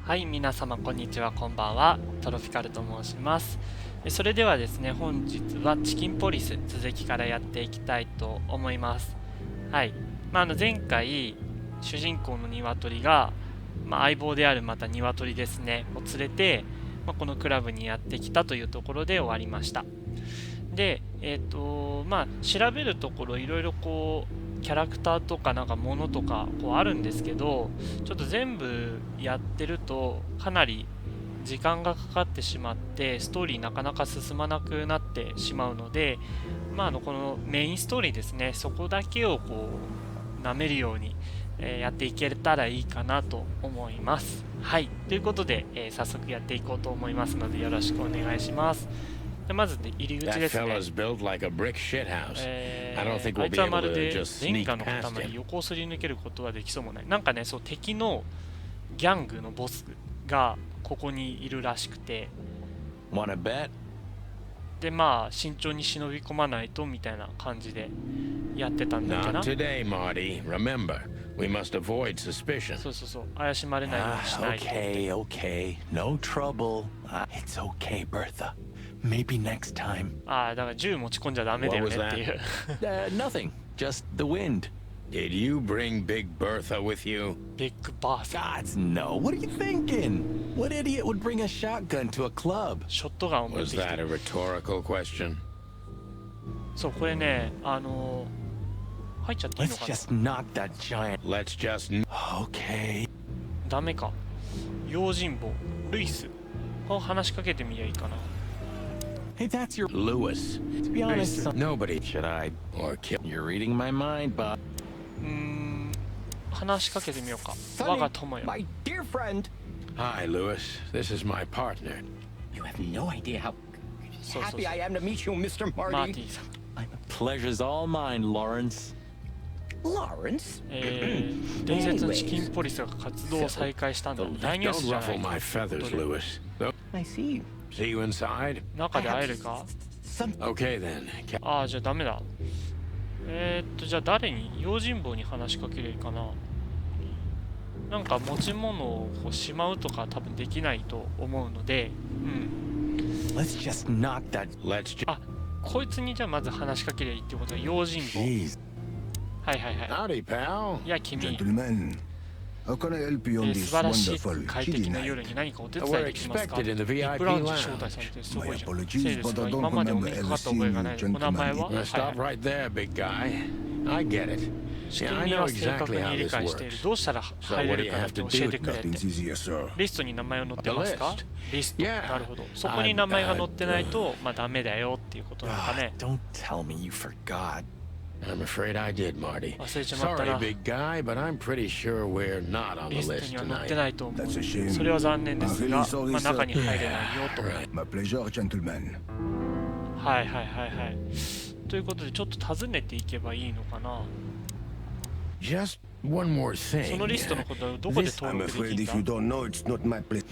はい、皆様こんにちは、こんばんは。トロピカルと申します。それではですね、本日はチキンポリス続きからやっていきたいと思います。はい。前回主人公のニワトリが、相棒であるまたニワトリですねを連れて、このクラブにやってきたというところで終わりました。で、調べるところいろいろキャラクターとか物とかあるんですけど、ちょっと全部やってるとかなり時間がかかってしまってストーリーなかなか進まなくなってしまうので、このメインストーリーですね、そこだけを舐めるようにやっていけたらいいかなと思います。はい、ということで、早速やっていこうと思いますのでよろしくお願いします。まず、入り口ですね。あいつはまるでレンガの塊、横をすり抜けることはできそうもない。そう敵のギャングのボスがここにいるらしくて、で慎重に忍び込まないとみたいな感じでやってたんだっけな。そうそうそう、怪しまれないようにしないと。Maybe next time. だから銃持ち込んじゃダメだよねっていう。Nothing. Just the wind. Did you bring Big Bertha with you? Big Bertha. Gods, no. What are you thinking? What idiot would bring a shotgun to a club? ショットガンを持ってきて。Was that a rhetorical question? そう、これね、入っちゃっていいのかな。 Let's just knock that giant. Let's just... Okay. ダメか。用心棒、ルイス。話しかけてみりゃいいかな。Hey, that's your Lewis. To be honest, Nobody should I or kill. You're reading my mind, Bob. 話しかけてみようか。我が友よ。 My dear friend. Hi, Lewis. This is my partner. You have no idea how So happy I am to meet you, Mr. マー Marty. ティさん。Pleasure's all mine, Lawrence. Lawrence? 伝説のチキンポリスが活動を再開したんだ。大ニュー Don't スじゃない ruffle my feathers, Lewis. I see you. See you inside? 中で会えるか。 Okay, then. じゃあダメだ。じゃあ誰に、用心棒に話しかければいいかな。持ち物をしまうとか多分できないと思うので、Let's just knock that. Let's just... こいつにじゃあまず話しかければいいってことは用心棒。 Jeez. はいはいは Howdy, pal. い。いや君、 Gentlemen, how can I help you on 素 this 晴らし wonderful い快適 chilly な night? 夜に何かお手 We're 伝いできますか。 expected in the ビッ VIP グラウンジ lounge. 招待されてすご My いじゃん。 apologies, せいです but が I 今 don't までお目 remember にか ever かった覚えが seeing な you いので、お名前 gentlemen. は、 Now はい stop はい、 right there, big guy. I get it. 仕 See, 組 I み know は正確 exactly に how 理 this 解している。 works. どうしたら入れるかだけ教えてくれって。 Nothing's easier, sir. リストに名前を載ってますか。 The list? リスト。 Yeah. なるほど。そこに名前が載ってないと、ダメだよっていうことなのかね。 Don't tell me you forgot. I'm afraid I did, Marty. 忘れちまった Sorry, な。 big guy, but I'm pretty sure we're not on the リスト list には載って tonight. ないと思う。 That's a shame. それは残念ですが、 I'm really sorry, 中に sir. 入れないよと。 My pleasure, gentlemen. はいはいはいはい。ということで、ちょっと訪ねていけばいいのかな。 Just one more そ thing. のリストのことはどこで I'm 登録 afraid で if き you るんだ。 don't know, it's not my place.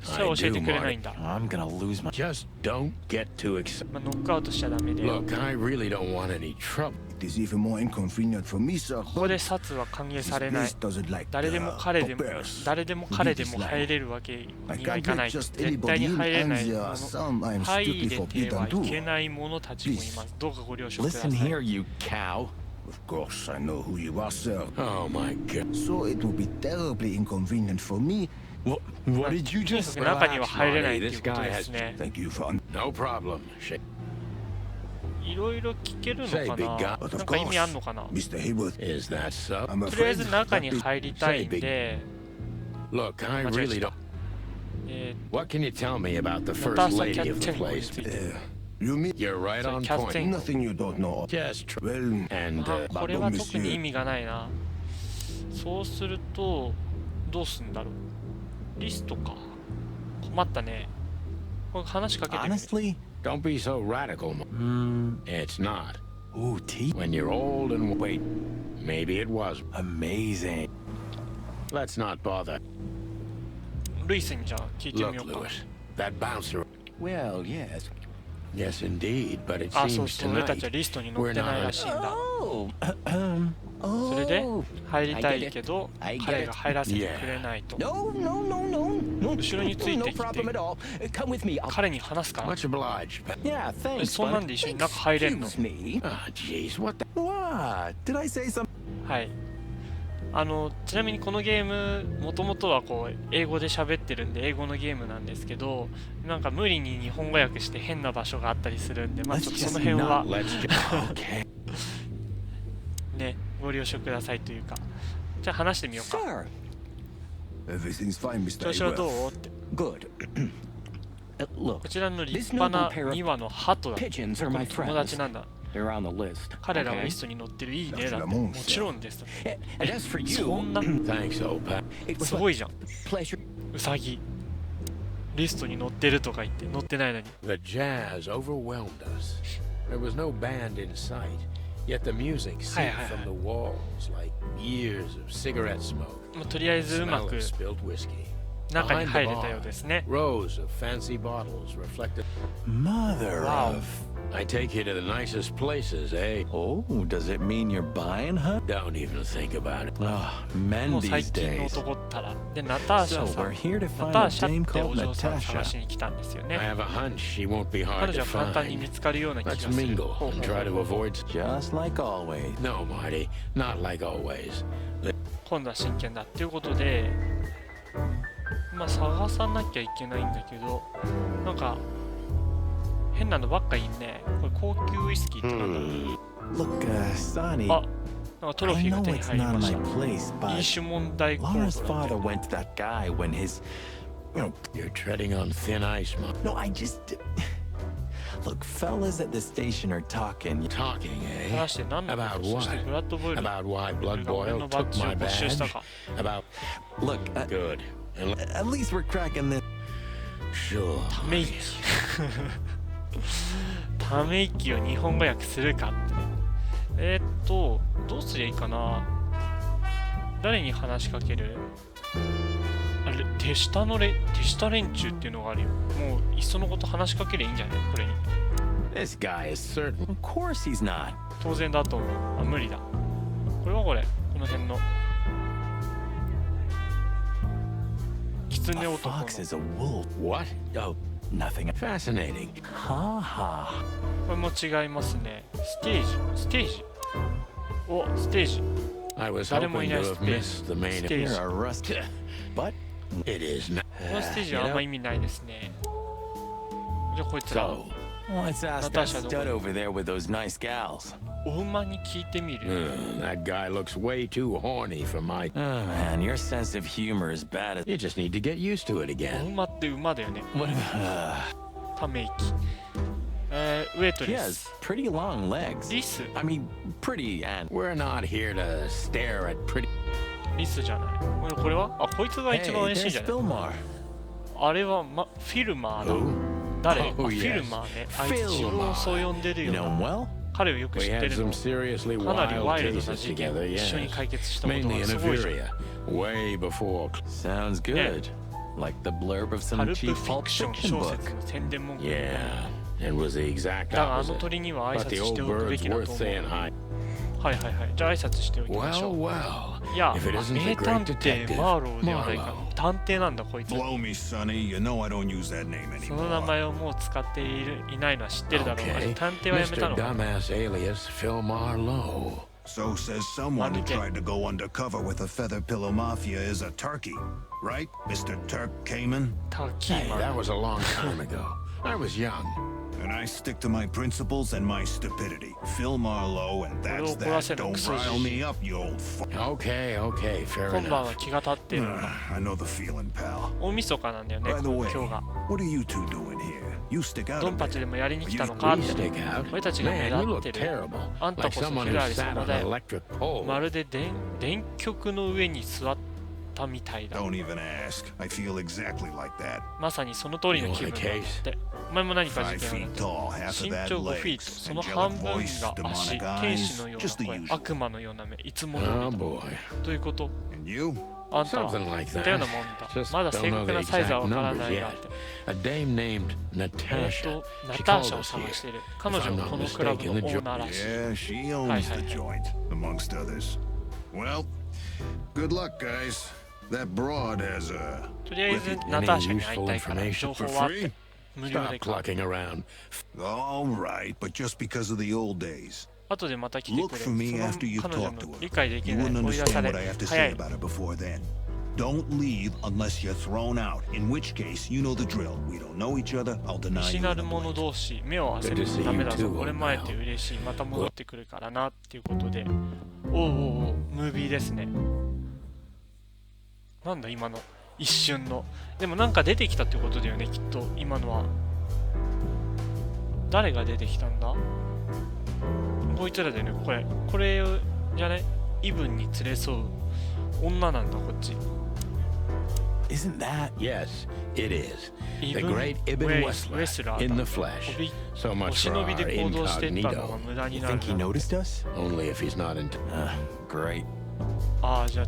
それは教えてくれないんだ。 I'm gonna lose my. Just don't get too excited. ノックアウトしちゃダメで。 Look, I really don't want any trouble. It is even more inconvenient for me, sir. ここで殺は歓迎 This されない。 place doesn't like 誰でも彼でも poppers. 誰でも彼でも入れるわけ I にはい can't かな let い。 just 絶対 anybody に in, 入れ and ない there も are の。 some I'm 入 strictly れて forbidden はいけ to. ない者たちもいます。どうかご了承くださ Listen い。 here, you cow. Of course, I know who you are, sir. Oh my god. So it will be terribly inconvenient for me. What did you とに just? かく中には入れないってい This うこと guy で has すね。 Thank you for... no problem. いろいろ聞けるの Say, か big な。 guy. But な of んか意味あん course, のかな。 Mr. Hayworth, Is that so? I'm とりあえ afraid ず中 that に is... 入りたいんで、 Look, I 間違え really ちゃっ don't. た。What can you tell me about the ナタ first ーサ・キャ lady ッ of テ the ンコに place? ついて。 You mean You're right So on Captain- point. nothing you don't know? Just true. Well, And これは特に意味がないな。そうすると、どうすんだろう。リストか。困ったね。これ話しかけてみる。 Honestly, don't be so radical. It's not. ooh, tea. When you're old and wait, maybe it was. Amazing. Let's not bother. ルイスにじゃあ聞いてみ Look, ようか。 Lewis, that bouncer. Well, yes. Yes, indeed, but it あ、そう seems そう、俺たちは tonight リストに載ってないらしいんだ。 Oh, それで oh. 入りたいけど I get it. 彼が入らせてくれないと。 No, no, no, no, no. 後ろについてきて No problem at all. Come with me. I'll... 彼に話すから。 Much obliged, but Yeah, thanks. そんなんで一緒に中入れんの？ Excuse me. jeez, what the? What? Did I say something? はい。ちなみにこのゲームもともとはこう英語で喋ってるんで英語のゲームなんですけど、なんか無理に日本語訳して変な場所があったりするんで、まあちょっとその辺は Let's just okay. ね、ご了承くださいというか。じゃあ話してみようか。 Sir. Everything's fine, Mr. 調子はど Abrams. うって。 Good. Look, こちらの立派な2羽の鳩だ。 pigeons are 僕 my の友達 friends. なんだ。 They're on the list. 彼らは Okay? リストに載ってるいいねだって。ももちろんです。 And as for そ you, んな Thanks, old pal. it す was ご a いじゃん。 pleasure. ウサギ。リストに載ってるとか言って載ってないのに。 The jazz overwhelmed us. There was no band in sight, yet the music seeped from the walls like years of cigarette smoke. まあとりあえずうま Smell く of spilled whiskey. 中に Behind 入 the れたよ bar, うですね。 rows of fancy bottles reflected. Mother Wow. of... I take you to the nicest places, eh? Oh, does it mean you're buying, huh? Don't even think about it. Oh, men もう最 these 近の days. 男ったら。で、ナターシャ So さ we're ん。 here to ナ find タ a ーシャ dame ってお called 嬢さん探し Natasha. に来たんですよ I ね。 have a hunch she won't be 彼 hard 女 to は簡単に find. 見つかるような気が Let's する。 mingle ほうほう and try to ほう avoid. Just like always. No, Marty, not like always. 今度は真剣だっていうことで、まあ探さなきゃいけないんだけど、なんか変なのばっかいんね。これ高級ウイスキーってなんだろう。 Look, Sonny, あ、なんかトロフィ I ーが know 手に it's 入り not まし my た。 place, 飲 but 酒問題コー Laura's ドだって father went to that guy when his... You know, You're treading on thin ice, Mom. no, I just... Look, fellas at the station are talking. Talking, eh? 話して何のこ About とそして what? ブラッドボイル About why 俺 Blood が俺 Boil のバッ took ジを my 没収した badge? か。 About Look, good. And at least we're cracking this. sure. ため息ため息を日本語訳するかってどうすりゃいいかな。誰に話しかける？あれ、手下連中っていうのがあるよ。もういっそのこと話しかけりゃいいんじゃないこれに。 This guy is certain. Of course he's not. 当然だと思う。あ、無理だ。これはこれ、この辺の狐 A 男の fox is a wolf. What? Oh, nothing. Fascinating. Ha ha. これも違いますね。ステージお、ステージ I was 誰もい hoping ない to ス have テー missed the main ジ You're a rust. But It is not. このステージはあんま意味ないですね。じゃあこいつら So, let's ask that Natasha, stud over there with those nice gals. お馬に聞いてみる。 that guy looks way too horny for my. Oh man, your sense of humor is bad as... You just need to get used to it お again. 馬って馬だよね。 What? ため息。ウエイト She レ has ス。 pretty long legs. リス I mean, pretty and... We're not here to stare at pretty. リスじゃない。これはあ、こいつが Hey, 一番怪しい there's じゃない。 Fillmore. あれは、フィルマーだ。 Who? 誰、 Oh, フィル yes. マーね。あいつ自分をそう呼んでる You よ know な。 him well? 彼をよく知 We って had るの。 some seriously かなり wild ワイルドな cases 事件を together, 一緒に yes. 解決したことが Mainly in すごいじゃん。 Averia, way before. Sounds good. Like the blurb of パ some ルプ cheap フィ pulp クション fiction 小 book. 説の宣伝文句。 Yeah, it was the exact だがあの opposite. 鳥には挨 But 拶 the して old おくべ bird's きだと worth 思う。 saying hi. はいはいはい。じゃあ挨拶しておきましょ Well, う。 well. いや、 If it isn't the 名 great 探偵 detective, マーローではないか Marlowe.。探偵なんだこいつ。 Blow me, Sonny. You know I don't use that name その名 anymore. 前をもう使っていないのは知ってるだろうが、 Okay. 探偵はやめた Mr. のか。 Dumbass alias Phil Marlowe. So says someone who Okay. tried to go undercover with the Feather Pillow Mafia is a turkey. Right, Mr. Turk Cayman? タキー Hey, マ that ン。 was a long time ago. I was young. And I stick to my principles and my stupidity. Phil Marlowe, and that's that. Don't rile me up, you old fuck. Okay, okay, fair 今晩 enough. は気が立ってる。 I know the feeling, pal. 大晦日なんだよね、 By the 今 way, 日が。 what are you two doing here? You stick out ド a ンパチ bit. でもやりに来たのかっ We て。 stick out. 俺たちが目 Man, you 立っ look てる。 terrible. あんた Like こそ someone ヒ who ラリ sat 様 on だ an よ。 electric pole. まるで電極の上に座ったみたいだ。 Don't even ask. I feel exactly like that. まさにその通りの気分だって。お前も何か 5 事件 feet を tall, half 身 of that 長5フィート、 legs, その angelic 半分が voice, 足、 demonic 天使の eyes, よう just the な声、 usual. 悪魔のような目、いつもの Oh ような。 boy. どういうこと？ And you? あんたは Something like 似たよう that. なもんだ。 Just まだ don't 正 know 確 the なサイズは exact わから numbers ないがっ yet. て。A dame named Natasha. ナ She ター called シャを us 探 here. している。彼 If 女 I'm も not このクラブの mistaken, オ the ーナーらしい。 Yeah, she owns the joint, amongst others. Well, good luck, guys. That broad has a. とりあえずナターシャに会いたいから情報はあって無料 Stop で買う。 clucking around. All right, but just because of the old days. 後でまた来て Look くれ。 for me そ after の you've 彼女 talked の to 理 her. 解でき You ない wouldn't 追い出さ understand れ what I have to 早 say い。 about her before then. Don't leave unless you're thrown out, in which case, you know the drill. We don't know each other, I'll 見 deny 知 you な the る者 blame. 同士目を合わせるとダメだぞ。俺も会えて嬉しい。また戻ってくるからなっていうことで。おうおうおう、ムービーですね。なんだ今の一瞬の。でもなんか出てきたってことだよね、きっと今のは。誰が出てきたんだ？こいつらだよね、これ。これじゃね、イブンに連れ添う女なんだ、こっち。Isn't that? Yes, it is. The Ibn great Ibn Wessler Wessler in the flesh. So お much 忍 for び our で行動してったのが incognito. 無駄に You なる think he な。 noticed us? Only if he's not in. Great. ああ、じゃあ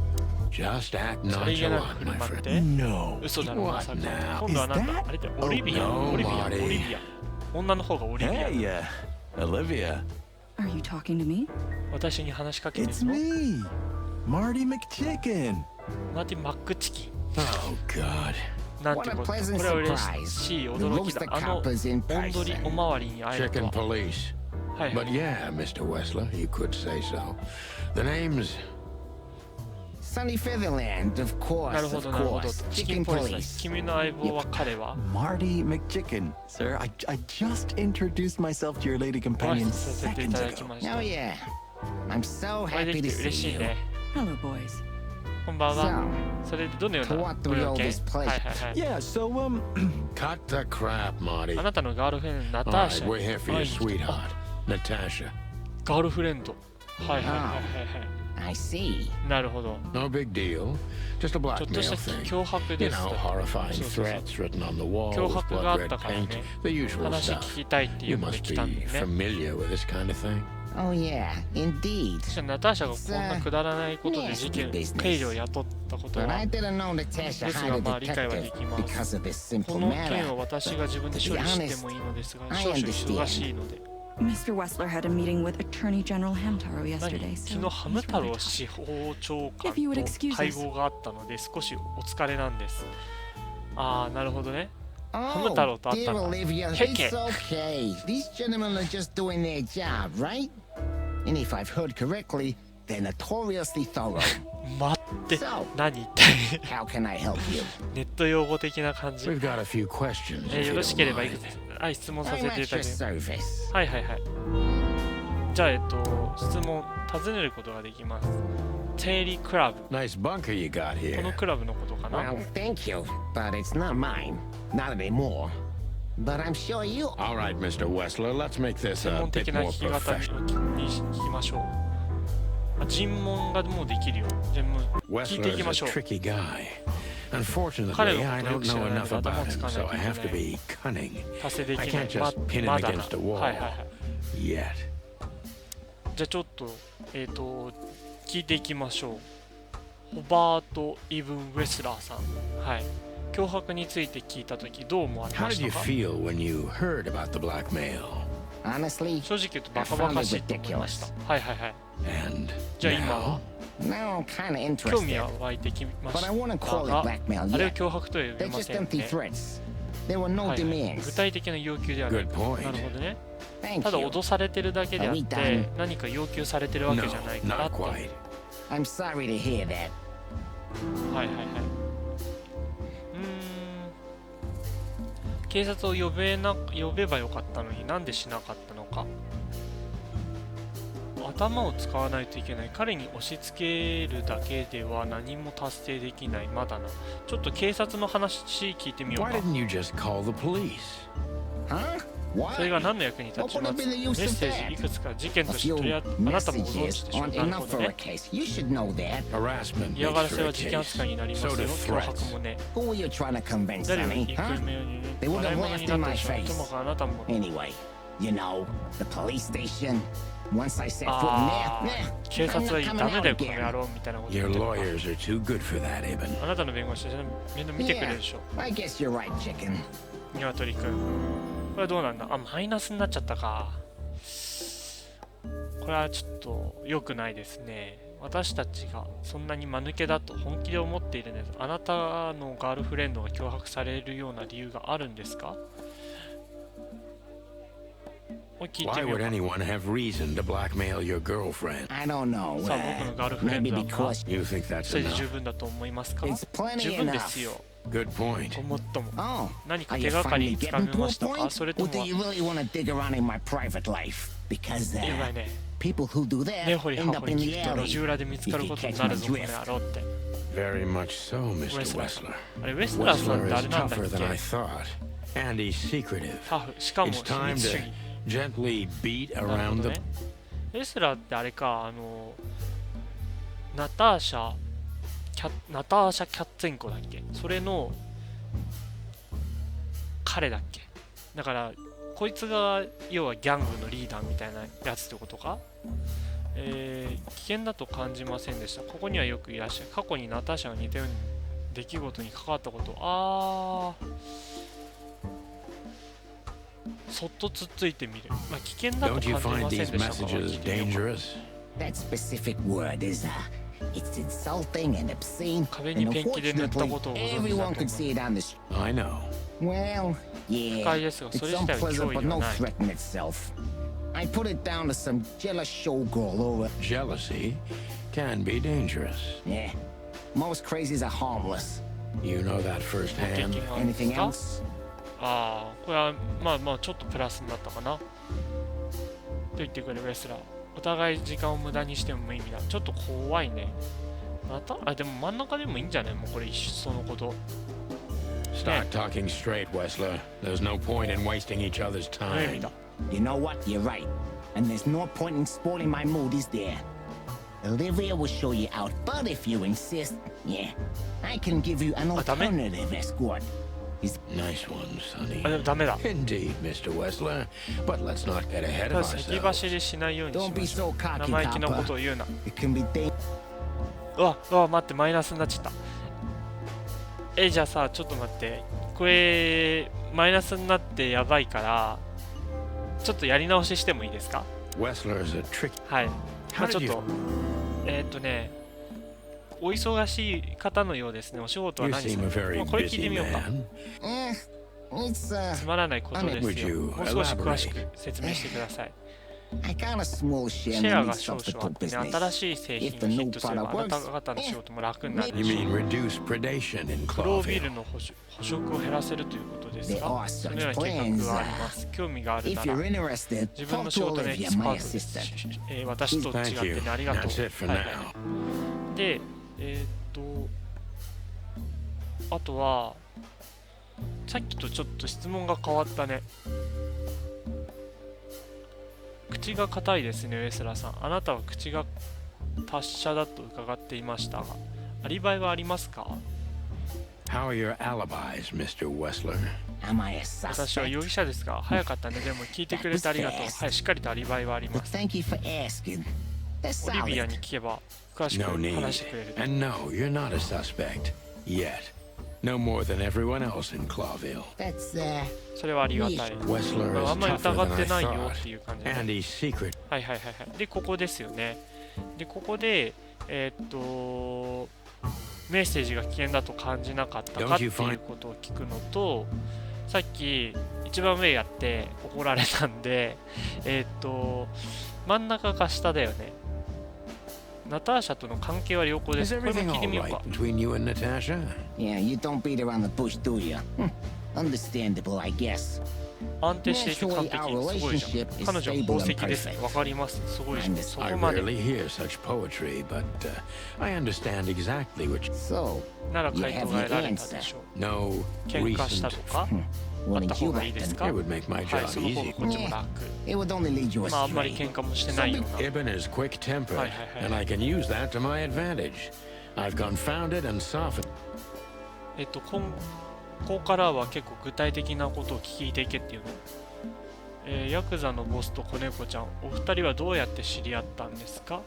Just act さりげなく nonchalant, 振る my 舞っ friend. て。 No. 嘘だろ、まさか。 What now? 今度はなんだ Is that- あれってオリビア、 Oh, オリビア、 Marty. オリビア。女の方がオリビア。 Hey, Olivia. Are you talking to me? 私に話しかけて It's るの me, Marty McChicken. マーティン・マックチキン。 Oh, God. なんてこと。これは嬉しい驚きだ。あのオンドリおまわりに会えると Chicken は。 Police. はいは But い。 yeah, Mr. Wessler, you could say so. The name's Sunny Featherland, of なる course, ほ of どなるほど。 course. チキン Chicken ポリスだ。 Police. 君の相棒は彼は Marty McChicken. Sir, I just introduced myself to your lady ご挨 companion 拶させていた seconds だき ago. まし Oh た。 yeah. I'm so お会いで happy き to て嬉 see しい you. ね。 Hello, boys. こんばんは。 So, それでどのよう to な what do ご we 用 owe 件？ this はい pleasure? はいはい。 Yeah, so, cut the crap, Marty. あなたのガールフレンドナ All ター right, シャ we're に here for 会 your いに来た。 sweetheart, Natasha. ガールフレンド。はいはいはいはいは I see. い。なるほど。 No big deal. Just a ちょっ blackmail とした thing. 脅迫 You です know, と。 horrifying そうそうそう。 threats written on the wall 脅 with 迫があ blood った red から paint. ね。 The usual 話 stuff. 聞きたいってい You うので must 来たん be だよね。 familiar with this kind of thing. Oh yeah, indeed. そしてナターシャがこんなくだらないことで事件、刑事を雇ったこと But は I didn't know Natasha This hired a is my detective because of this こ simple の件 matter. を私が自分で処理してもいいのですが、少々忙しいので。 Mr. Wessler had a meeting with Attorney General Hamtaro 何 yesterday, 昨 so 日ハム he's 太 really 郎 tired. 司法長官 If you would と excuse us. 会合があったので少しお疲れなんです。ああ、なるほどね。 Oh, Hamtaroと会っ dear たんだ。 Olivia, Heck it's it. okay. These gentlemen are just doing their job, right? And if I've heard correctly, they're notoriously thorough. 待って、 So. 何一体 How can I help you? ネット用語的な感じ。 We've got a few questions. if よ you ろ don't しければいく mind. つ、はい、質問さ I'm せてい at ただ your きます。 service. はいはいはい。じゃあ、質問、尋ねることができます。テイリークラブ。 Nice bunker you got この here. クラブのことかな Well, thank you, but it's not mine. Not anymore. But I'm sure you... All right, Mr. Wessler, let's make this 専 a 門的 bit な more 聞き方 professional. に聞きましょう。あ、尋問がもうできるよ。じゃあもう聞いてい Wessler きま is し a ょう。 tricky guy. Unfortunately, 彼のこと I よ don't く知ら know ないの enough で頭 about つ him, かない so か I も have し to れない be cunning. 達成で I きない can't。just pin him まだな。 against the wall はいはいはい。 yet. じゃあちょっと、聞いていきましょう。ホバート・イブン・ウェスラーさん。はい。脅迫について聞いたときどう思われ How ま did し you たか？ feel when you heard about the blackmail? Honestly, 正直言うとバカバカしいと思いました。はいはいはい。 And じゃあ今 now? は now I'm kind of 興味 interested. は湧いてきま But し I won't た call が、 it blackmail あれを yet. 脅迫とは呼 They're びま just せん empty ね。 threats. There were no はいはい、 demands. 具体的な要求ではない。 Good point. なるほどね。 Thank ただ you. 脅されてるだけであっ Are we て done? 何か要求されてるわけ No, じゃないかな not と。はい quite. I'm sorry to hear that. はいはい。警察を呼べばよかったのになんでしなかったのか。頭を使わないといけない。彼に押し付けるだけでは何も達成できない。まだな。ちょっと警察の話聞いてみよう Why か。 didn't you just call the police? Huh? それが Why? 何の役に立ちます？メッセージいくつか事件 A として few 取りあなたもご存 messages 知でしょう。 aren't なるほ enough ど for a ね。 case. You should know that. Harassment 嫌がら makes せ for は a 事件扱い case. になります So よ。 do 脅 threats. 迫もね。 Who were you trying to convince, 誰を Sonny? 行く Huh? 目にね。 They would 笑い have 物 laughed に in なった my でしょう。とも face. かあなたも。 Anyway, you know, the police station. Once I set foot in あ there, あ、警察はダメだよこの野郎みたいなこと言 Your ってるのか。 lawyers are too good for that, Ibn. あなたの弁護士はみんな見てくれるでしょ。 I guess you're right, chicken. ニワトリくん。これはどうなんだ。あ、マイナスになっちゃったか。これはちょっと良くないですね。私たちがそんなに間抜けだと本気で思っているんです。あなたのガールフレンドが脅迫されるような理由があるんですか？これ聞いて Why みよう would か。 anyone have reason to blackmail your girlfriend? I don't know. さあ僕のガールフレン Maybe ドは because You think that's それで十 enough? 分だと思いますか？ it's 十 plenty 分ですよ。 Good point. ごもっとも。 Oh, 何か are 手 you がかり finally につか getting め to ま a したか？ point? それと Or も do you really want to dig around in my private life? Because やばいね。 people who do 根 that 掘り葉 end 掘 up り in 聞 the くと路 alley. 地裏で見つかることになるぞこの野郎って。 Very much so, Mr. Wrestler. Wessler. あれウェスラーさんっ Wessler てあ is れなんだっ tougher than I け？ thought. And he's secretive. タフ。しかも It's 秘 time 密主 to 義。 gently beat なるほ around ど the... ね。レスラーってあれか、ナターシャ・キャッツェンコだっけ？それの彼だっけ？だからこいつが要はギャングのリーダーみたいなやつってことか？危険だと感じませんでした。ここにはよくいらっしゃる。過去にナターシャが似たように出来事に関わったこと。そっとつっついてみる。まあ危険だと Don't you 感じ find ません these でしたか？ messages 聞いてみようか。 dangerous? That specific word is it's insulting and obscene. 壁に And ペンキで塗ったことを unfortunately, ご存知だ everyone と could see it on the street. I know. Well, 不 yeah. 快ですが、そ It's れ自体は unpleasant, 脅威 but では no ない。 threat in itself. I put it down to some jealous showgirl over. Jealousy can be dangerous. Yeah. Most crazies are harmless. You know that 経 firsthand. 験があるんです Anything か？ else? これはまあちょっとプラスになったかなと言ってくれるレスラー。お互い時間を無駄にしても無意味だ。ちょっと怖いね。でも真ん中でもいいんじゃない？もうこれ一緒そのこと。 Start talking straight, Wessler. There's no point in wasting each other's 無意味 time. だ。 You know what? You're right. And there's no point in spoiling my mood, is there? Olivia will show you out, but if you insist, yeah, I can give you an alternative escort. Nice one, Sonny. でもダメだ。 Indeed, Mr. Wessler. But let's not get ahead た of だ先 ourselves. 走りしないようにし Don't ま be しょ so う。 cocky, 生意気なこと Papa. を言うな。 It can be dangerous. 待って、マイナスになっちゃった。じゃあさ、ちょっと待って。これ、マイナスになってやばいから、ちょっとやり直ししてもいいですか？ Wessler is a tricky. はい。まあ How ちょ did っ you... と、お忙しい方のようですね。お仕事は You 何です seem a か？ very これ聞いて busy みようか。 man. It's つまらないことです Would よ。 you もう少し詳し elaborate? く説明してください。 I got a small シ share ェア in が the 少々あ substitute ってね、 business. 新しい製品がヒットすれば、あなた方の仕事も楽になるで You しょ mean う。 reduce predation in 黒ビール Clawville? の捕食を減らせるということです There か？ are そ such のような計画があります。興味がある If な you're ら、 interested, 自分 talk の仕 to 事のエ Olivia, キスパ my ートです。 assistant. 私と違 Thank って you. ね、ありがとう。 That's it for はいはい now. で、あとは、さっきとちょっと質問が変わったね。口が硬いですね、ウェスラーさん。あなたは口が達者だと伺っていましたが、アリバイはありますか？ How are your alibis, Mr. Wessler? Am I a 私は容 suspect? 疑者ですが、早かったね。でも聞いてくれてありがとう。はい、しっかりとアリバイはあり But ます。 thank you for asking. They're オリビア solid. に聞けば詳しく No need. 話してくれる。 And no, you're not a suspect. Yet. No more than everyone else in Clawville. That's それはありがたい。 Wessler あ is んまり tougher 疑 than って I ないよ thought. っていう感じで。 And he's secret. はいはいはいはい。で、ここですよね。で、ここで、メッセージが危険だと感じなかったかっていうことを聞くのと、さっき一番上やって怒られたんで、真ん中か下だよね。ナターシャとの関係は良好で Is す。これも everything 聞いて all みよう right か。 between you and Natasha? Yeah, you don't beat around the bush, do you? Understandable, I guess. 安定していて完璧。すごいじゃん。 Relationship is 彼女は stable 宝 and 石です。 perfect. わかります。すごいじゃん。 And そ I こまで rarely hear such poetry, but I understand exactly what you... So, なら回答が得られたでしょう。 No 喧嘩したと recent... かあっ wouldn't た方 you がいい like です them? か？ It would make my はい、 job その方が easy. こっちも楽。 It would only lead you まああんまり astray. 喧嘩もしてないような。 Ibn is quick-tempered, Hi, hi, hi. and I can use that to my advantage. I've confounded and softened... ここからは結構具体的なことを聞いていけっていうの。ヤクザのボスと子猫ちゃん、お二人はどうやって知り合ったんですか？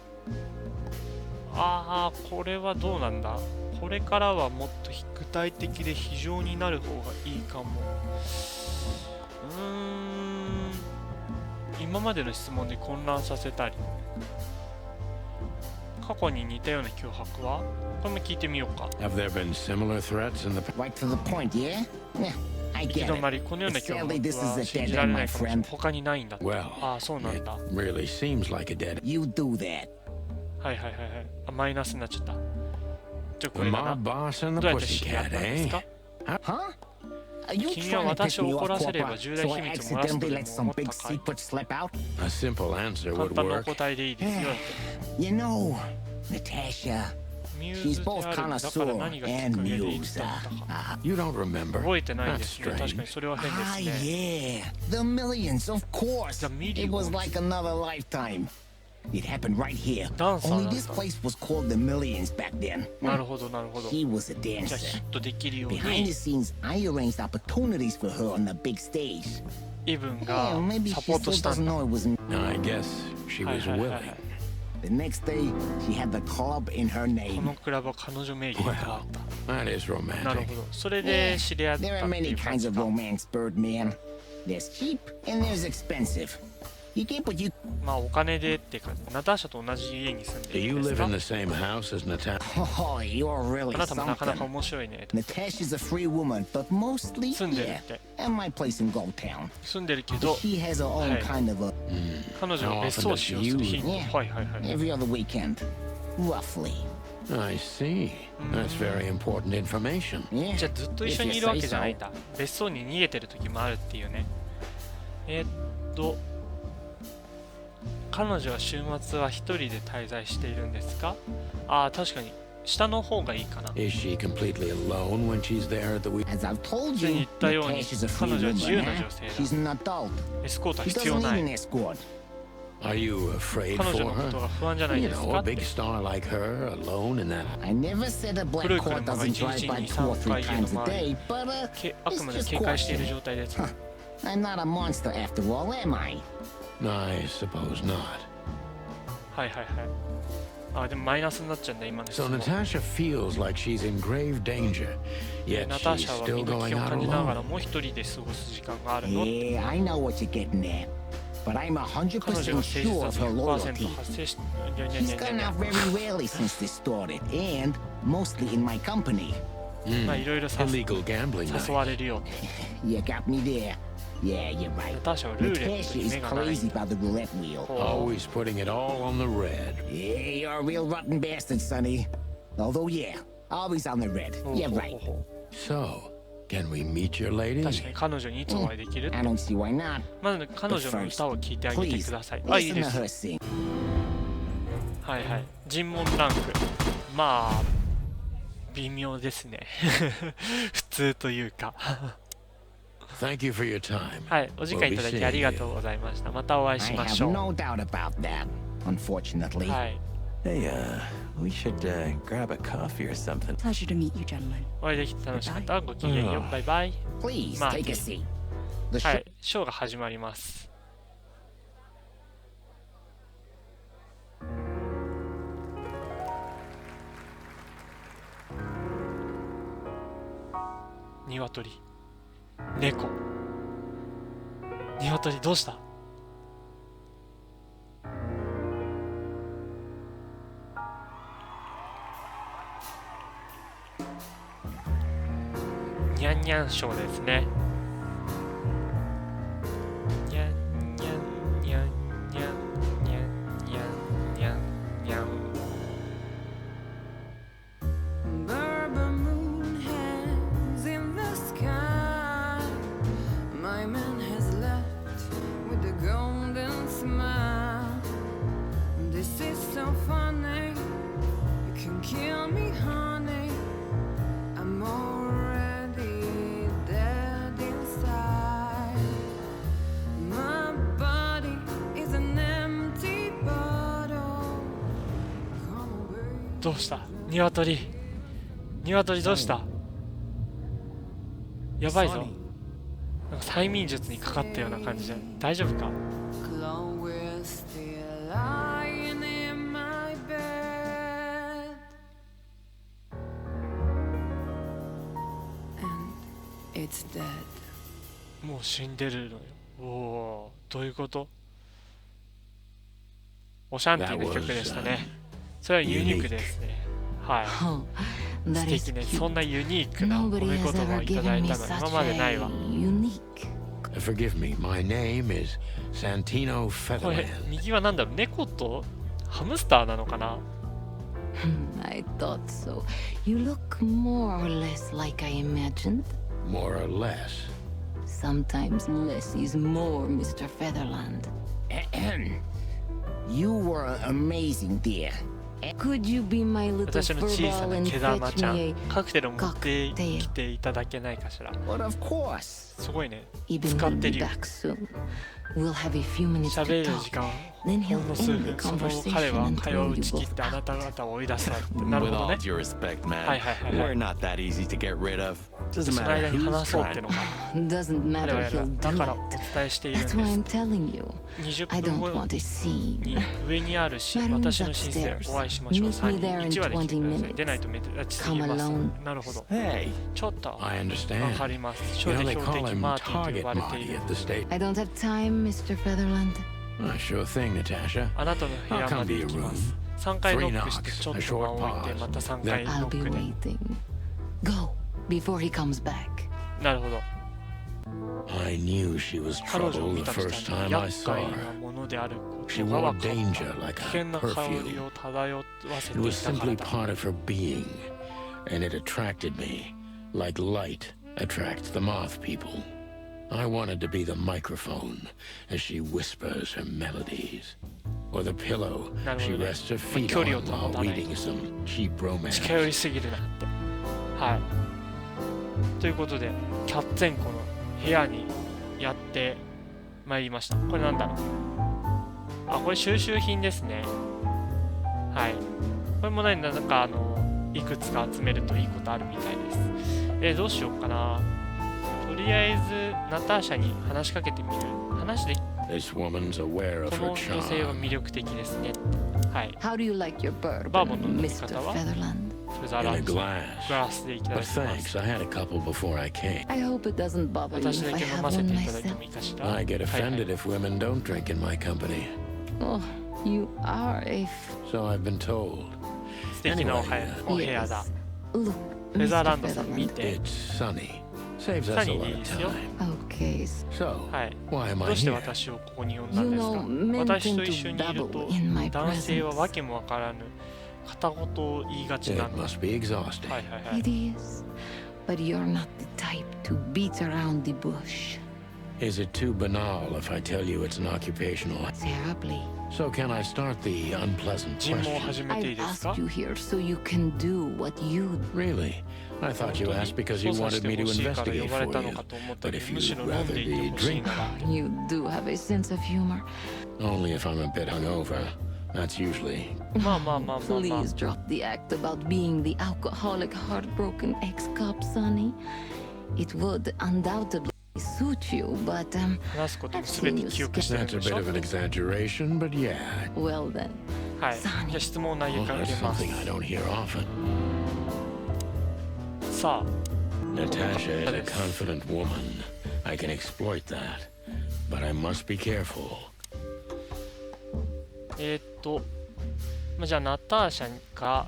ああ、これはどうなんだ。これからはもっと具体的で非常になる方がいいかも。今までの質問で混乱させたり、過去に似たような脅迫は？これも聞いてみようか。Have there been similar threats in the Right to the point, yeah? Yeah, I 行き get 止ま it. り、このような脅 Sadly, this 迫 is は a 信じ dead られ end, な my いかもしれない。 friend. 他にないんだって。 Well, ああ、そうなん it だ。 really seems like a dead. You do that. はいはいはいはい。あ、マイナスになっちゃった。じゃあこ The れだな。 mob boss and ど the うやって知り合っ pussycat, たんです eh? か？ Huh? Are you 君は trying to 私 piss を me 怒 off, らせれば Corporal, 重大 so 秘 I 密を漏らすと accidentally で let も some 思っ big たかい？ secret slip out? A simple answer 簡 would 単なお work. 答えでいいですよって。 You know, Natasha, ミュー she's ズで both ある。だから connoisseur 何がきっ and かけで言っ muser. たんだか。 You don't remember? 覚えてない That's ですね。確かに strange. それは変 Ah, ですね。 yeah. The millions, of course. The millions. It was like another lifetime. It happened right here. Dancer, Only this dancer. place was called the Millions back then. なるほどなるほど。 She was a じゃあ dancer. ヒットできるよう Behind the に scenes, I arranged opportunities for her on the big stage. イブンが Yeah, maybe サ she ポート still したん doesn't だ。 know it was me. I guess she はい was はいはいは willing. い。 The next day, she had the club in her こ name. のクラブは彼女名義に変わっ That is た。なる romantic. ほど。それで知り合った There っ are てい many う感 kinds じ of か。 romance, Birdman. There's cheap and there's expensive. You get what you... まあお金でって感じ。ナターシャと同じ家に住ん Do でい you るんです live か？ in the same house as Natasha? Oh, you're あ really なたもなかなか something. 面白いね。 Natasha's a free woman, but mostly, 住んでる yeah, って。 at my place in Gold Town. 住んでるけど、 She has her own Hey. kind of a... 彼女は別荘を使用する日。 Yeah. はいはいはい。 every other weekend. Roughly. I see. That's very important information. Yeah. じゃあずっと一緒にいるわけじゃないんだ。別荘に逃げてる時もあるっていうね。彼女は週末は一人で滞在しているんですか？ああ、確かに下の方がいいかな。 Is she completely alone when she's there at the week? As I've told 前に you, 言ったように Natasha's a free 彼女は自由 woman, な huh? 女性だ。 She's an adult. エスコートは She 必要 doesn't な need an い。 escort. Are you afraid 彼 for 女のこと her? が不安じゃない You です know, か a って。 big star like her alone in that. I never said a black 黒い court 車が doesn't 一 drive 日 by に two or 3 three 回家の times a 前 day, に but あく it's まで just 警戒している caution. 状態です。 I'm not a monster after all, am I? I suppose not. はいはいはい。あ、でもマイナスになっちゃうんだ今の質 So 問。 Natasha feels like she's in grave danger, yet ナター she's シャは still 身の going 気を out 感じながら alone. もう一人で過ごす時間があるの。 Yeah, I know what you're getting at. But I'm 彼女 100% が誠実 sure だ of と her 100% loyalty. 発生し、いやいやい She's やい gone や out very rarely since this started, and mostly in my company. まあいろいろ誘 Illegal gambling わ night. れるよ。 You got me there. Yeah, you're ナ right. ターシャはルーレット Natasha に is 目がない。 crazy about the roulette wheel. Always putting it all on the red. Yeah, you're a real rotten bastard, Sonny. Although, yeah, always on the red. ほう Yeah, ほう right. ほうほ So, can we meet your lady? う確かに彼女にいつお会いできる？ I don't see why not. まず彼女の歌を聴いてあげて Please, ください。あ、いい listen で to す。 her sing. はいはい。尋問ランク。まあ、微妙ですね。普通というか。Thank you for your time. はい、お時間いただきありがとうございました。またお会いし I ま have しょう。 no doubt about that, unfortunately. はい。 Hey, we should grab a coffee or something. Pleasure to meet you, gentlemen. お会いできて楽しかった。ごきげんよう。バイバイ。 Please, Ma. take a seat. The は show い、ショーが始まります。鶏、猫。鶏どうした？ニャンニャンショーですね。ニャンニャンニャンニャンニャンニャンニャンニャン。Bourbon moon hangs in the sky. My man has left with a golden smile. This is so funny. You can kill me, honey. I'm already dead inside. My body is an empty bottle. Come away. どうした？鶏。鶏どうした？やばいぞ。なんか催眠術にかかったような感じじゃん。大丈夫か？ Chloe still lying in my bed, and it's dead. もう死んでるのよ。おお、どういうこと？オシャンティの曲でしたね。それはユニークですね。はい。Oh, 素 that is 敵ね。 cute. そんなユニークな褒 Nobody め has 言葉を ever いただ given い me たの such 今までないわ。 unique. Forgive me, my name is Santino これ Featherland. 右はなんだろう、猫とハムスターなのかな？ I thought so. You look more or less like I imagined. More or less. Sometimes less is more, Mr. Featherland. You were amazing, dear. Could you be my little 私の小さ furball な and 毛玉 fetch ちゃ me ん、カクテルを持ってきていただけないかしら。 But of course. すごいね。 Eben 使っ will て be るよ。 back soon. We'll have a few minutes 喋 to れる talk. 時間 Then ほ he'll んの数 end 分。 the その彼 conversation は and 会話を throw 打 you ち切っ both てあな out. た方を追い出すわって。なるほ With ど all ね。 due respect, man, Hi, hi, hi, hi. we're not that easy to get rid of. そ Doesn't の matter 間に who's 話そうって trying. のか。 Doesn't 彼 matter, はやる he'll だ do からお it. 伝えしているん That's で why す。 I'm telling you. 20 I 分 don't 後 want a scene. に上にあるし、 My room's 私の寝室で upstairs. お会いしましょう。 Meet me there in 1話で来てください。 20出ないと目立ちすぎ Come ます。 alone. なるほど。 Hey, ちょっと I わ understand. かります。 You 初 know, で they 標 call 的 him マーティンと Target 呼ばれてい Marty る。 at the state. I don't have time, Mr. Featherland. Sure thing, Natasha. あなたの部屋まで行きます。3回ノックしてちょっと間を置いてまた3回ノ I'll ッ be クで。 waiting. Go before he comes back. なるほど。 I knew she was 彼女を trouble 見 the た途 first 端に time I 厄 saw 介な her. ものであるこ She とが wore 分かっ danger た。 like 危険 a な香り perfume. を漂わせ It てい was たか simply らだ。 part of her being, and it attracted me, like light attracts the moth people. I wanted to be the microphone as she whispers her melodies, or the pillow she rests her feet on while reading some cheap 近寄り romance. すぎるなって。はい。ということで、キャッツェンコの部屋にやってまいりました。これなんだろう。あ、これ収集品ですね。はい。これもなんかいくつか集めるといいことあるみたいです。どうしようかな。とりあえずナターシャに話しかけてみる。話で This woman's aware こ of の her 女性は charm. 魅力的ですね。はい。 How do you like your Bourbon bourbon, の飲み Mr. 方は Featherland? それじゃあ In a ランチグ glass. ラスでいただ But きます thanks, I had a couple before I came. I hope it doesn't bother you 私だ if I け飲 have ませ one ていただいて myself. もいいかしら。 I get はいはい offended if women don't drink in my company. Oh, you are a So I've been told. 素敵なお部屋だ。 Look, フェザーラン Mr. ドさん見 Featherland. て。 It's sunny. Saves us a Sunny lot でいい of ですよ。 time. Okay, So, はい。 why am ど I うして here? 私をここに呼んだ you んです know, か？ men 私と tend 一緒 to にいる babble と in my 男性は presence. わけもわからぬ片言を言いがち It なの。はい must be exhausting. はいはい。 It is, but you're not the type to beat around the bush. Is it too banal if I tell you it's an occupational? Terribly. So can I start the unpleasant 尋問を question? 始めていい I've ですか？ asked you here so you can do what you do. Really? I thought you asked because you 捜査し wanted て me to ほしいから呼 investigate ばれ for たの you. かと思った But けど、 if むしろ you'd 飲ん rather でい be てほしい drink, なら。 You do have a sense of humor. only if I'm a bit hungover. That's usually. まあまあまあまあまあ。 Please drop the act about being the alcoholic, heartbroken ex-cop, Sonny. It would undoubtedly suit you, but 話すことも全て記憶してるん That's a でし bit ょ？ of an exaggeration, but yeah, well then. はい。じゃあ質問を投げ well, か that's けます。 something I don't hear often. さあ、 Natasha is a confident woman. I can exploit that, but I must be careful. じゃあナターシャが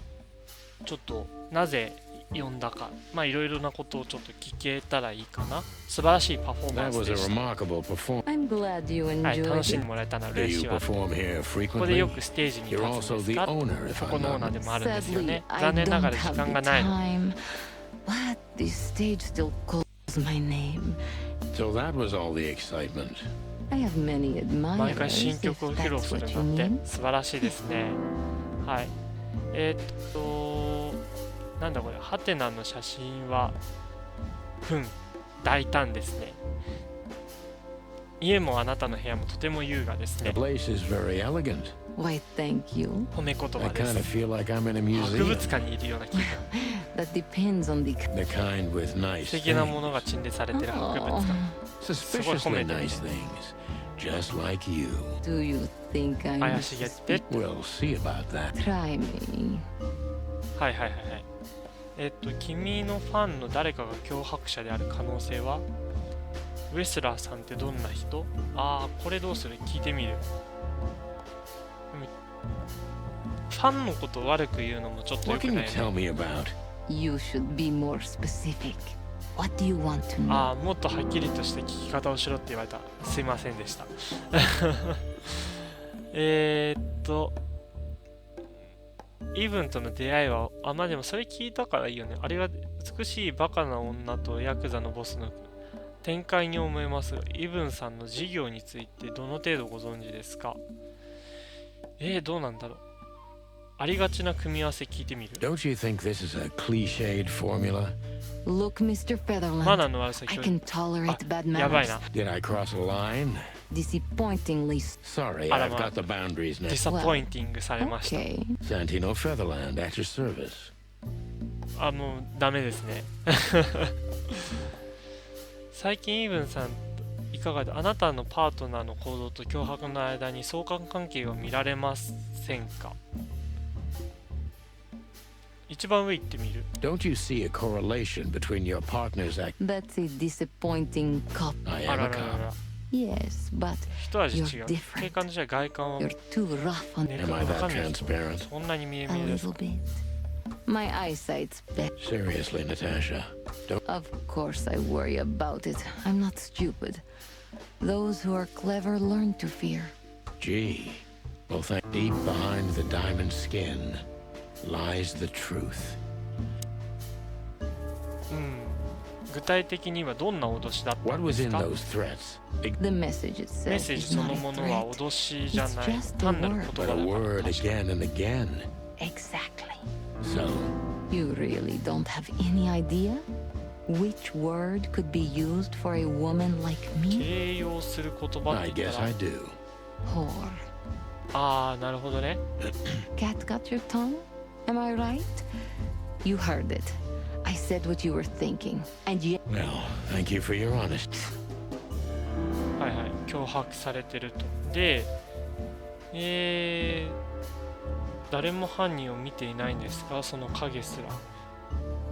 ちょっとなぜ呼んだか、まあいろいろなことをちょっと聞けたらいいかな。素晴らしいパフォーマン That ス was で a した。 remarkable performance. I'm glad you はい、楽 enjoyed しん it. でもらえたのは Do 嬉し you いわ。 perform here ここでよ frequently? くステージに立 You're つん also です the か？ owner, if ここ I'm のオーナー not でもあるんですよ Sadly, ね。 I 残念なが don't ら時 have 間 the がないの。 time, but the stage still calls my name. So that was all the excitement. I have many 毎回 admirers, 新 if 曲を披露 that's する what ん you だって mean. 素晴らしいですね。はい。なんだこれ、ハテナの写真は大胆ですね。家もあなたの部屋もとても優雅です The ね。 place is very elegant. Why, thank you. 褒め言葉 I で kind of す。 feel like I'm in a 博物 museum. 館にいるような気が。 That depends on the... The kind with 素 nice 敵なも things. のが陳列されてる博物 Oh, 館。 Suspiciously nice things. Just like you. do you think I'm... 怪しげって。 We'll see about that. Try me. はいはいはいはい。君のファンの誰かが脅迫者である可能性は？ウェスラーさんってどんな人？ああ、これどうする？聞いてみる。ファンのことを悪く言うのもちょっと良 What く can な you い tell ね。 me about? You should be more specific. What do you want to know? ああ、もっとはっきりとした聞き方をしろって言われた。すいませんでした。イブンとの出会いは、まあでもそれ聞いたからいいよね。あれは美しいバカな女とヤクザのボスの展開に思えますが、イブンさんの事業についてどの程度ご存知ですか？どうなんだろう。ありがちな組み合わせ聞いてみる。 Don't you think this is a cliched formula? Look, Mr. マ Featherland, ナーの悪さ I 教 can 育。 tolerate bad やばい manners. な。 Did I cross a line? Disappointingly... Sorry, Alam I've mo. got the boundaries ディ now. サポインティングされました。 Okay. Santino Featherland at your service. もうダメですね。最近イーブンさんいかがで、あなたのパートナーの行動と脅迫の間に相関関係が見られませんか？一番上行ってみる。 Don't you see a correlation between your partner's act? That's a disappointing cop. I あ am ら a らら cop. ら。Yes, but 一味違 You're う。 different. 警官としては外観を you're too rough on ね Am I わ that かんないです transparent? そんなに見え a 見えです。 little bit. My eyesight's better. Seriously, Natasha. Of course I worry about it. I'm not stupid. Those who are clever learn to fear. Gee. Well, thank deep behind the diamond skin lies the truth. 具体的にはどんな脅しだった What んで was す in か？ those threats? The message メッ itself セージ is そ not の a ものは threat. 脅しじゃない。 It's just a 単なる word. 言 But 葉 a だから word 確かに again and again. Exactly. So, You really don't have any idea which word could be used for a woman like me? 形容する言葉っ I て言っ guess たら I do. Whore. ああ、なるほどね。 Cat got your tongue? Am I right? You heard it. I said what you were thinking. And yet... Well, thank you for your honesty. はいはい。脅迫されてると。で、誰も犯人を見ていないんですが、その影すら。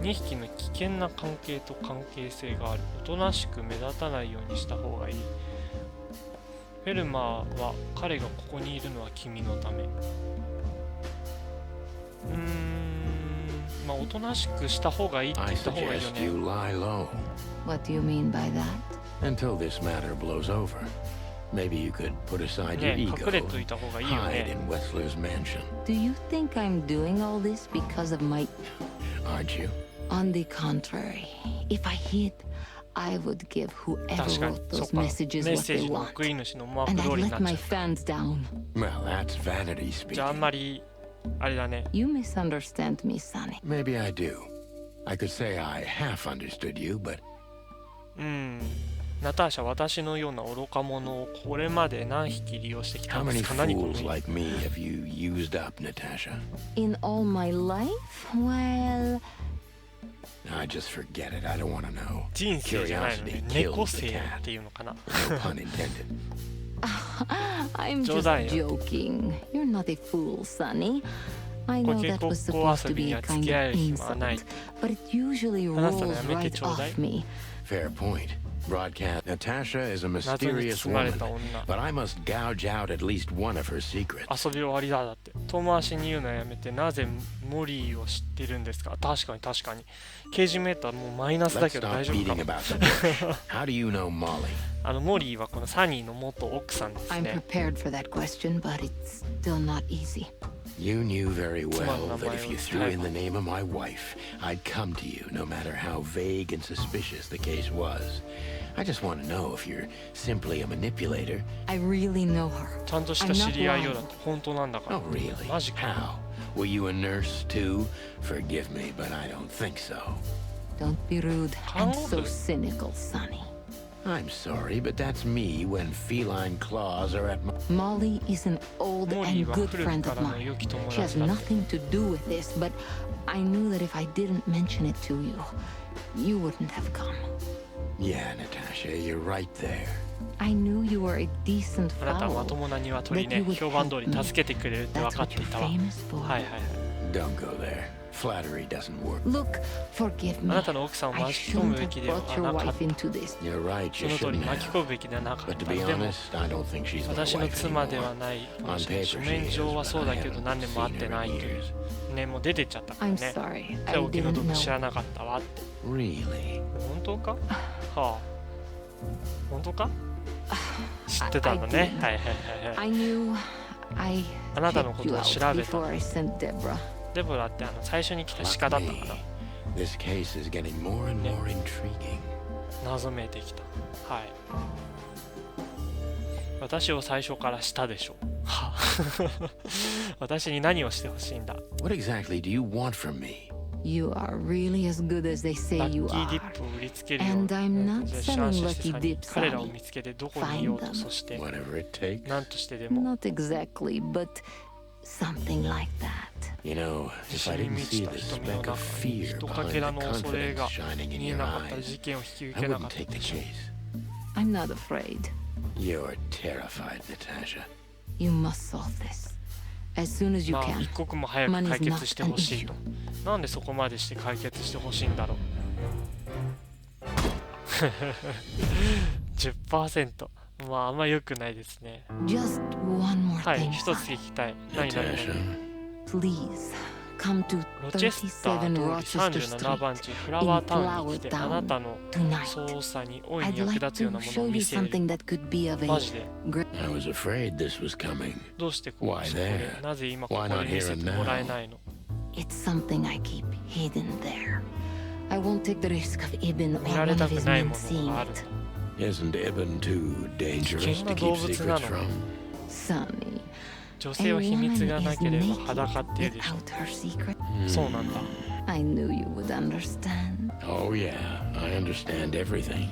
2匹の危険な関係と関係性がある。おとなしく目立たないようにした方がいい。フェルマーは彼がここにいるのは君のため。まあおとなしくした方がいいって言 I った方がいいよ suggest ね。 you lie low What do you mean by that? until this matter blows over. Maybe you could put aside your ね、 ego, 隠れといた方がいいよ hide ね。 in Wessler's mansion. Do you think I'm doing all this because of my... Aren't you? On the contrary, if I hid, I would give whoever 確かに wrote そ those っか。メ messages ッ what セー they ジの want. 送り主の思惑 And 通 I'd りに let なっ my ちゃ fans down. Well, that's vanity う。じゃああん speaking. まりあれだね。 You misunderstand me, Sonny. Maybe I do. I could say I half understood you, but ナターシャ、私のような愚か者をこれまで何匹利用してきた how んで many すか？何この fools like me have you used up, Natasha? In all my life? Well, I just forget it. I don't want to know. 人生じゃないのね。 Curiosity 猫 kills the 生 cat. っていうのかな。 No pun intended. I'm just 冗談よ。 joking. You're not a fool, Sonny. I ご know 結 that 婚 was 遊 supposed to び be に a は付 kind き合え of る暇はない insult, but it usually 話すの rolls やめて right ちょうだい。 off me. Fair point. Broadcast. Natasha is a 謎に mysterious 包まれ woman, た女。 but I must gouge out at least one of her secrets. 遊び終わりだだって。遠回しに言うのやめて、なぜモリーを知ってるんですか？確かに確かに。刑事メーターもうマイナスだ Let's けど stop 大丈夫か beating も。 about the bush. How do you know Molly? モリーはこのサニーの元奥さんです I'm ね。 prepared for that question, but it's still not easy. You knew very well on, that if you threw in the Michael. name of my wife, I'd come to you no matter how vague and suspicious the case was. I just want to know if you're simply a manipulator. I really know her. ちゃんとした知り合いようだと本当なんだから。 Oh, really? マジか。 How? Were you a nurse too? Forgive me, but I don't think so. Don't be rude and so Kangoru. cynical, Sonny. I'm sorry, but that's me when feline claws are at my... Molly is an old and good friend of mine. She has nothing to do with this, but I knew that if I didn't mention it to you, you wouldn't have come. Yeah, Natasha, you're right there. I knew you were a decent あなたはま fellow, ともな鶏ね、 that you would 評判 help 通り me. 助けてくれるって分 That's かっ what てい you're たわ。 famous for. はいはいはい。 Don't go there. Flattery doesn't work. Look, forgive あ me. なたの奥さんを I 巻き込む shouldn't べ have きでは brought your なかっ wife into this. You're right, た。そ you の通り shouldn't 巻き have. 込むべきではなかっ But た。 to be でも honest, I don't think she's my 私の wife 妻では anymore. ないかも On しれない。 paper 書 she 面 is, 上は but そう I だけど haven't 何年も会 seen って her ない in という years. ね、もう出てっちゃったから I'm ね。 sorry. じゃ I あお気の didn't 毒知 know. らなかったわって。 Really? 本当か？はあ。本当か？知ってたのね。はいはいはいはい。 I knew I あなたのこ checked と you を out 調べた。 before I sent Deborah. デボラって最初に来た鹿だったかな。 This case is getting more and more intriguing. 謎めいてきた。はい。私を最初からしたでしょ。は私に何をしてほしいんだ。 What exactly do you want from me? You are really as good as they ラ say ッキ you ーディ are. ップを売りつけるよう And I'm not じゃあ selling シャンシス lucky さんに dips, 彼らを honey. 見つけてどこにいようと、 Find them. そして Whatever it takes. 何としてでも Not exactly, but something like that. You know, 自 if I 信に didn't 満ち see た the 瞳の speck 中 of に fear 人か behind け the らの恐れ confidence が shining in 見え your なかったら eyes, 事件を引き受 I けなか wouldn't った take the でしょう。 case. I'm not afraid. You're terrified, Natasha. You must solve this as soon as you まあ can. 一刻も早く解決してほしいと。なんでそこまでして解決してほしいんだろう。10%。まああんま良くないですね。 Just one more はい、 thing, 一つ son. 聞きたい。何 Natasha. Please come to ロチェスター通り37 37 Rochester 番 Street 地フラワータウンに来て in Flower Town あなたの tonight. 捜査に大いに I'd 役 like 立つよう to なもの show を you 見せる。 something that could be of マ a ジで great. I was afraid this was coming. どうしてこ Why そこで there? なぜ今こ Why こ not で見せ here て and もらえないの？ It's something I keep hidden there. I won't take the risk of Ibn 見 or られ one た of く his ない men もの seeing がある it. Isn't Ibn too dangerous to keep secrets from? Sonny, 女 a 性は秘密 woman がな is ければ naked 裸っていうでしょ。 without her secret. そうなんだ。 I knew you would understand. Oh yeah, I understand everything.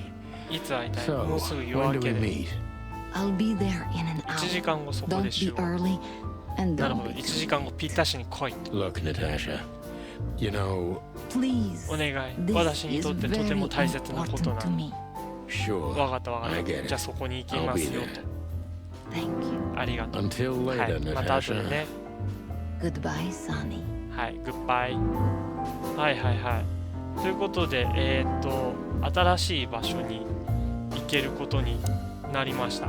いつ会いたい？ So, もうすぐ夜 when 明 do け we で。 meet? I'll be there in an 1時 hour. 間後そこ Don't で集 be 合。 early and なる don't ほど、 be 1時間後ぴったしに来いと。 Look, Natasha. You know, please. お願い。 This 私に is とってとても very 大切なこと important な to の。 me. sure. わかったわか I った。 get じゃあ it. そこに行きますよ I'll be と。 Thank you. ありがとう。 Until は later, い、また後で Natasha. ね。 Goodbye, Sonny. はい、グッバイ。はいはいはい。ということで、新しい場所に行けることになりました。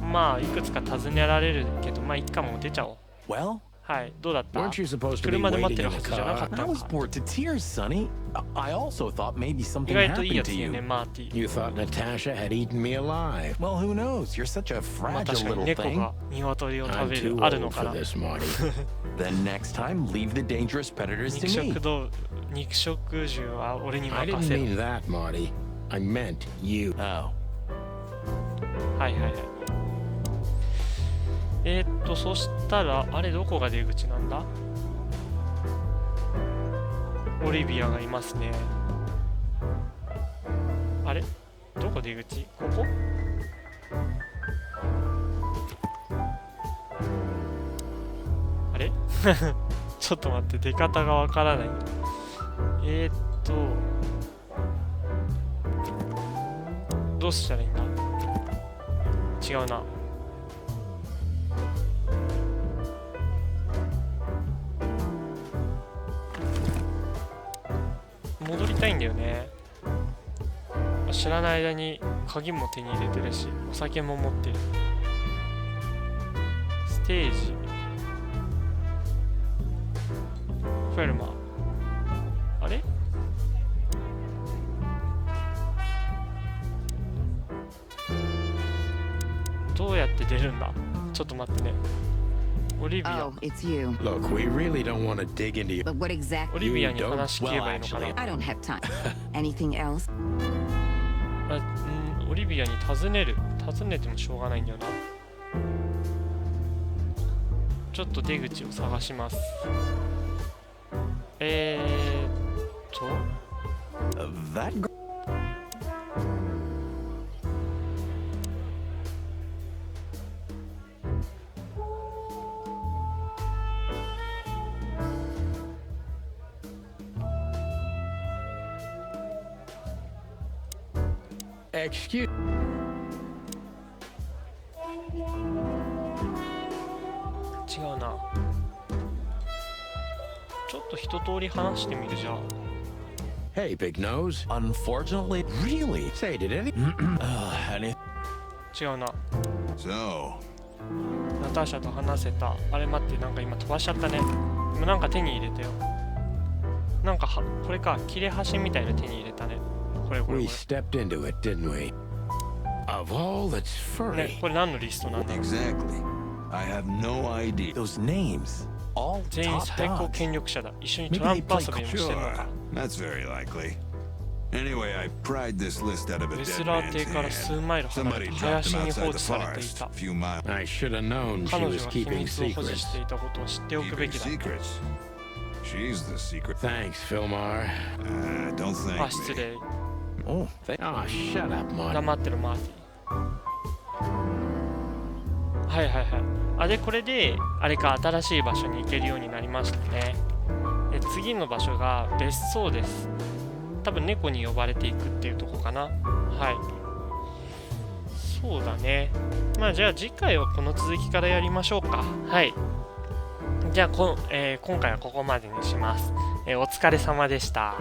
まあ、いくつか尋ねられるけど、まあ、一回もう出ちゃおう。 Well, はい、どうだった？ Weren't you supposed to be 車で待って waiting る in は the ずじゃなかっ car? た I の was か。 bored to tears, Sonny. I also thought maybe 意 something 外といい happened や to つ言う you. ね、マーティ。 You thought Natasha had eaten me alive. Well, who knows? You're such a まあ fragile 確かに little 猫 thing. が鶏を食 I'm べ too るある old のか for な。 this, Marty. Then next time, leave the dangerous predators 肉 to 食 me. 動肉食獣は俺に I 任 didn't せろ。 mean that, Marty. I meant you. Oh. はいはいはい。そしたら、あれどこが出口なんだ？オリビアがいますね。あれどこ出口？ここ？あれちょっと待って、出方がわからない。どうしたらいいんだ？違うな。戻りたいんだよね。知らない間に鍵も手に入れてるし、お酒も持ってる。ステージフェルマー、あれどうやって出るんだ？ちょっと待ってね。オリビア Oh, it's you. Look, we really don't want to dig into you. But what オ exactly? リビアに話聞けばいいのかな。 I don't have time. Anything else? オリビアに尋ねてもしょうがないんだよな。ちょっと出口を探します。That girl. Excuse. 違うな。ちょっと一通り話してみるじゃあ。Hey, big nose. Unfortunately, really? Say, did any? Any? 違うな。 So, ナターシャと話せた。あれ待って、なんか今飛ばしちゃったね。今なんか手に入れたよ。なんかこれか、切れ端みたいな手に入れたね。これこれこれ。We stepped into it, didn't we? Of all that's ね、 furry. これ何のリストなんだろう。 exactly. I have no idea. Those names, all 全員 top 最高 dogs. 権力者だ。一緒にトランプ遊びもしてるの Sure, か。 that's very likely. Anyway, I pried this list out of a レ dead スラー man's 邸から hand. 数マイル離れ Somebody た dropped 林 him に放 outside 置 the されてい forest た。 a few miles. I should have known she 彼女 was が秘 keeping 密を保持し secrets. ていたことを知っておくべ Keeping きだ。 secrets. She's the secret. Thanks, Fillmar. Don't あ、 thank 失 me. 礼。 Oh, Oh, shut up, Marty. 黙ってるマーティ。はいはいはい。あ、で、これで、あれか、新しい場所に行けるようになりましたね。で、次の場所が別荘です。多分猫に呼ばれていくっていうとこかな。はい。そうだね。まあじゃあ次回はこの続きからやりましょうか。はい。じゃあ今回はここまでにします。お疲れ様でした。